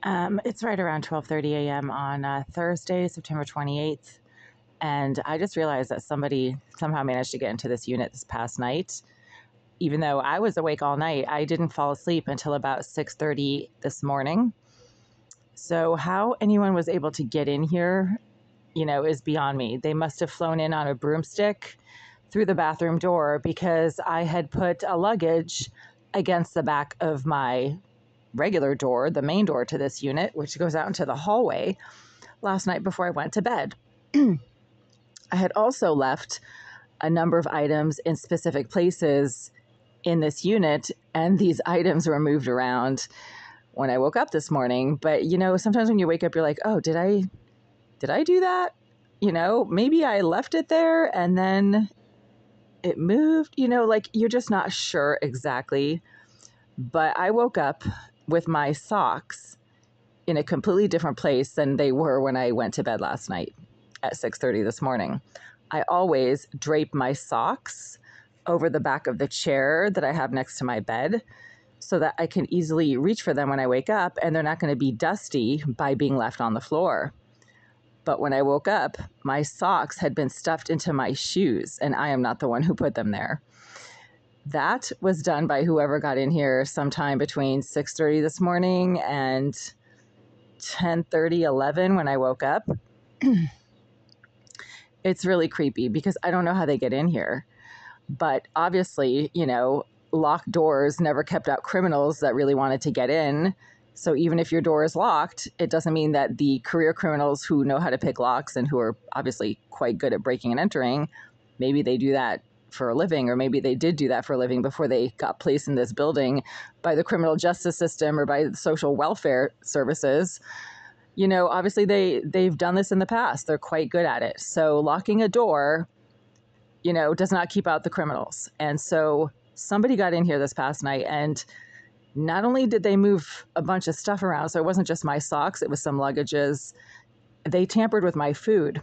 It's right around 12:30 a.m. on Thursday, September 28th. And I just realized that somebody somehow managed to get into this unit this past night. Even though I was awake all night, I didn't fall asleep until about 6:30 this morning. So how anyone was able to get in here, is beyond me. They must have flown in on a broomstick through the bathroom door because I had put a luggage against the back of my regular door, the main door to this unit, which goes out into the hallway, last night before I went to bed. I had also left a number of items in specific places in this unit, and these items were moved around when I woke up this morning. But sometimes when you wake up, you're like, oh, did I do that? Maybe I left it there and then it moved, like you're just not sure exactly. But I woke up with my socks in a completely different place than they were when I went to bed last night at 6:30 this morning. I always drape my socks over the back of the chair that I have next to my bed so that I can easily reach for them when I wake up and they're not going to be dusty by being left on the floor. But when I woke up, my socks had been stuffed into my shoes, and I am not the one who put them there. That was done by whoever got in here sometime between 6:30 this morning and 10:30, 11 when I woke up. It's really creepy because I don't know how they get in here. But obviously, locked doors never kept out criminals that really wanted to get in. So even if your door is locked, it doesn't mean that the career criminals who know how to pick locks and who are obviously quite good at breaking and entering, maybe they do that for a living, or maybe they did do that for a living before they got placed in this building by the criminal justice system or by the social welfare services. Obviously they've done this in the past. They're quite good at it. So locking a door, does not keep out the criminals. And so somebody got in here this past night, and not only did they move a bunch of stuff around, so it wasn't just my socks, it was some luggages, they tampered with my food.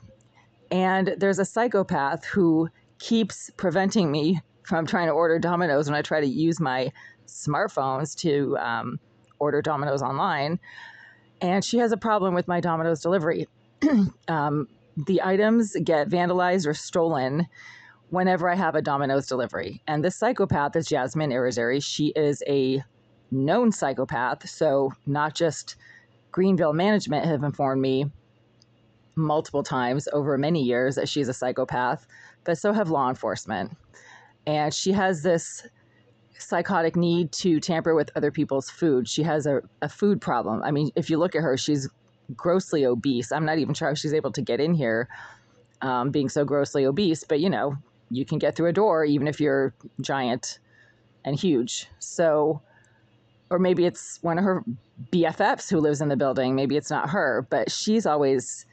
And there's a psychopath who keeps preventing me from trying to order Domino's when I try to use my smartphones to order Domino's online. And she has a problem with my Domino's delivery. The items get vandalized or stolen whenever I have a Domino's delivery. And this psychopath is Jasmine Irizarry. She is a known psychopath. So not just Greenville management have informed me multiple times over many years that she's a psychopath, but so have law enforcement. And she has this psychotic need to tamper with other people's food. She has a food problem. I mean, if you look at her, she's grossly obese. I'm not even sure how she's able to get in here being so grossly obese, but you can get through a door even if you're giant and huge. So, or maybe it's one of her BFFs who lives in the building. Maybe it's not her, but she's always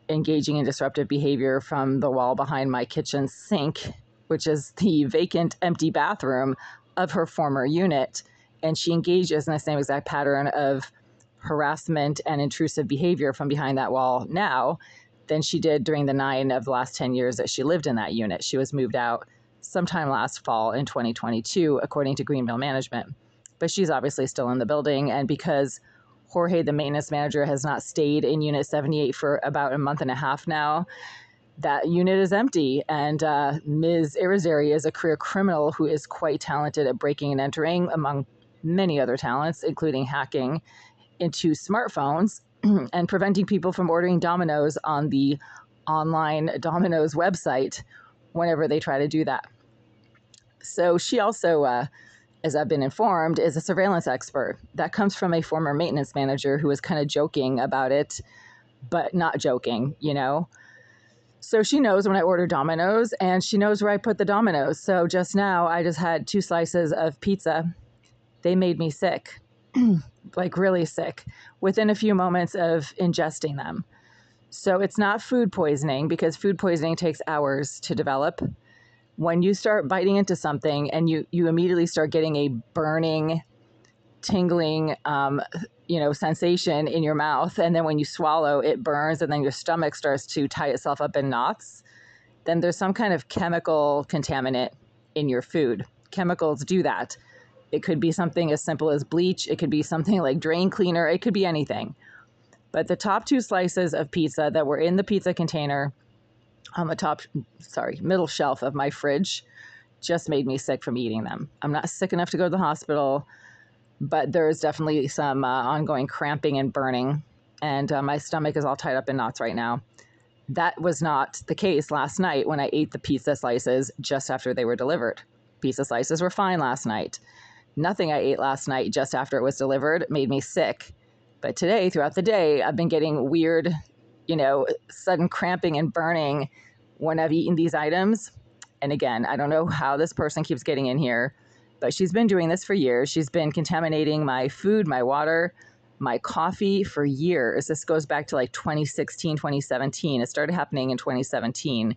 engaging in disruptive behavior from the wall behind my kitchen sink, which is the vacant, empty bathroom of her former unit. And she engages in the same exact pattern of harassment and intrusive behavior from behind that wall now than she did during the 9 of the last 10 years that she lived in that unit. She was moved out sometime last fall in 2022, according to Greenville management. But she's obviously still in the building. And because Jorge, the maintenance manager, has not stayed in Unit 78 for about a month and a half now, that unit is empty. And Ms. Irizarry is a career criminal who is quite talented at breaking and entering, among many other talents, including hacking into smartphones and preventing people from ordering Domino's on the online Domino's website whenever they try to do that. So she also, as I've been informed, is a surveillance expert. That comes from a former maintenance manager who was kind of joking about it, but not joking, So she knows when I order Domino's, and she knows where I put the Domino's. So just now, I just had 2 slices of pizza. They made me sick, like really sick, within a few moments of ingesting them. So it's not food poisoning, because food poisoning takes hours to develop. When you start biting into something and you immediately start getting a burning, tingling, sensation in your mouth, and then when you swallow, it burns, and then your stomach starts to tie itself up in knots, then there's some kind of chemical contaminant in your food. Chemicals do that. It could be something as simple as bleach. It could be something like drain cleaner. It could be anything. But the top 2 slices of pizza that were in the pizza container on the middle shelf of my fridge just made me sick from eating them. I'm not sick enough to go to the hospital, but there is definitely some ongoing cramping and burning, and my stomach is all tied up in knots right now. That was not the case last night when I ate the pizza slices just after they were delivered. Pizza slices were fine last night. Nothing I ate last night just after it was delivered made me sick. But today, throughout the day, I've been getting weird, sudden cramping and burning when I've eaten these items. And again, I don't know how this person keeps getting in here, but she's been doing this for years. She's been contaminating my food, my water, my coffee for years. This goes back to like 2016, 2017. It started happening in 2017.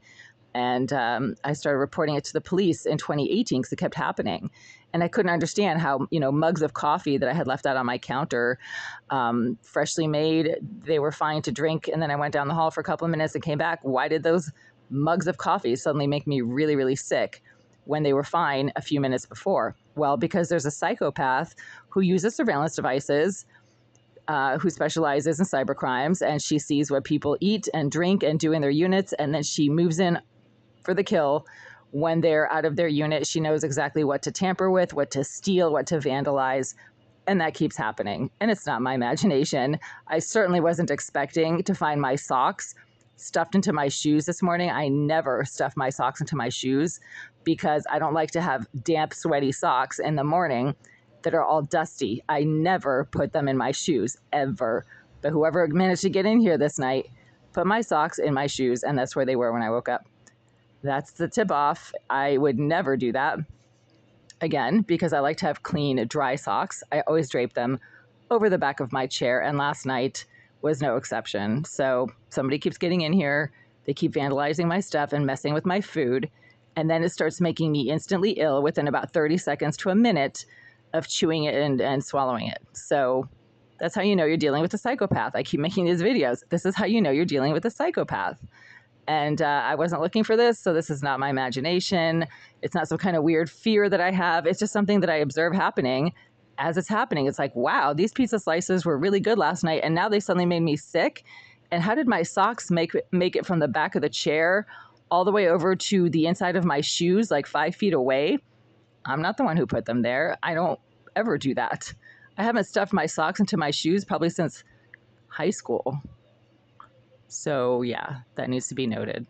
And I started reporting it to the police in 2018 because it kept happening. And I couldn't understand how, mugs of coffee that I had left out on my counter, freshly made, they were fine to drink. And then I went down the hall for a couple of minutes and came back. Why did those mugs of coffee suddenly make me really, really sick when they were fine a few minutes before? Well, because there's a psychopath who uses surveillance devices, who specializes in cybercrimes, and she sees what people eat and drink and do in their units, and then she moves in for the kill when they're out of their unit. She knows exactly what to tamper with, what to steal, what to vandalize, and that keeps happening. And it's not my imagination. I certainly wasn't expecting to find my socks stuffed into my shoes this morning. I never stuff my socks into my shoes because I don't like to have damp, sweaty socks in the morning that are all dusty. I never put them in my shoes, ever. But whoever managed to get in here this night put my socks in my shoes, and that's where they were when I woke up. That's the tip off. I would never do that again because I like to have clean, dry socks. I always drape them over the back of my chair, and last night was no exception. So somebody keeps getting in here. They keep vandalizing my stuff and messing with my food, and then it starts making me instantly ill within about 30 seconds to a minute of chewing it and swallowing it. So that's how you know you're dealing with a psychopath. I keep making these videos. This is how you know you're dealing with a psychopath. And I wasn't looking for this, so this is not my imagination. It's not some kind of weird fear that I have. It's just something that I observe happening as it's happening. It's like, wow, these pizza slices were really good last night, and now they suddenly made me sick. And how did my socks make it from the back of the chair all the way over to the inside of my shoes, like 5 feet away? I'm not the one who put them there. I don't ever do that. I haven't stuffed my socks into my shoes probably since high school. So yeah, that needs to be noted.